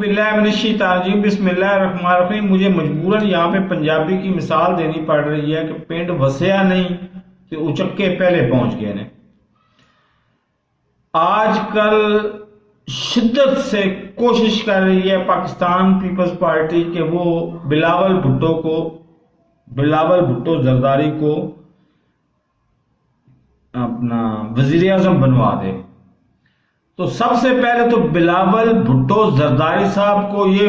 औज़ुबिल्लाहिमिनश्शैतानिर्रजीम बिस्मिल्लाहिर्रहमानिर्रहीम। मुझे मजबूरन यहाँ पे पंजाबी की मिसाल देनी पड़ रही है कि पिंड वसया नहीं कि उचक्के पहले पहुंच गए ने। आजकल शिद्दत से कोशिश कर रही है पाकिस्तान पीपल्स पार्टी के वो बिलावल भुट्टो जरदारी को अपना वजीर आजम बनवा दे। तो सबसे पहले तो बिलावल भुट्टो जरदारी साहब को ये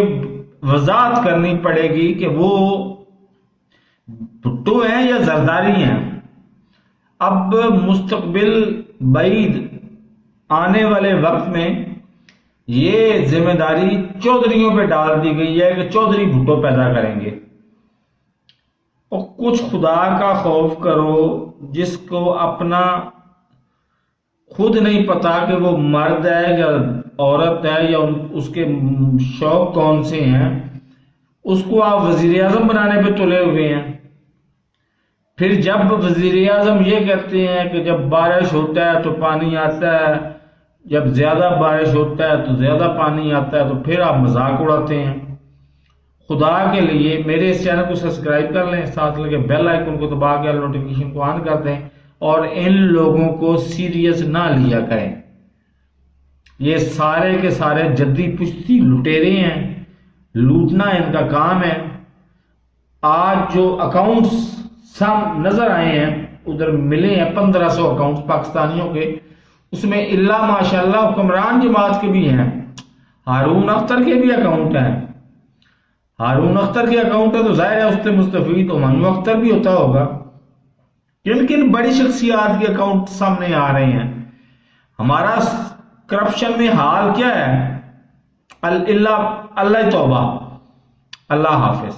वजाहत करनी पड़ेगी कि वो भुट्टो हैं या जरदारी हैं। अब मुस्तकबिल बईद आने वाले वक्त में ये जिम्मेदारी चौधरियों पे डाल दी गई है कि चौधरी भुट्टो पैदा करेंगे। और कुछ खुदा का खौफ करो, जिसको अपना खुद नहीं पता कि वो मर्द है या औरत है या उसके शौक कौन से हैं, उसको आप वजीर आजम बनाने पे तुले हुए हैं। फिर जब वजीर आजम ये कहते हैं कि जब बारिश होता है तो पानी आता है, जब ज्यादा बारिश होता है तो ज्यादा पानी आता है, तो फिर आप मजाक उड़ाते हैं। खुदा के लिए मेरे इस चैनल को सब्सक्राइब कर लें, साथ लगे बेल आइकन को दबा के नोटिफिकेशन को ऑन कर दें और इन लोगों को सीरियस ना लिया करें। ये सारे के सारे जद्दी पुश्ती लुटेरे हैं, लूटना इनका काम है। आज जो अकाउंट्स सब नजर आए हैं, उधर मिले हैं 1500 अकाउंट्स पाकिस्तानियों के, उसमें इल्ला माशाल्लाह हुक्मरान जमात के भी हैं, हारून अख्तर के भी अकाउंट हैं। हारून अख्तर के अकाउंट है तो जाहिर है उससे मुस्तफीद हुमायूं अख्तर भी होता होगा। किन किन बड़ी शख्सियात के अकाउंट सामने आ रहे हैं। हमारा करप्शन में हाल क्या है? अल्लाह तौबा। अल्लाह हाफिज।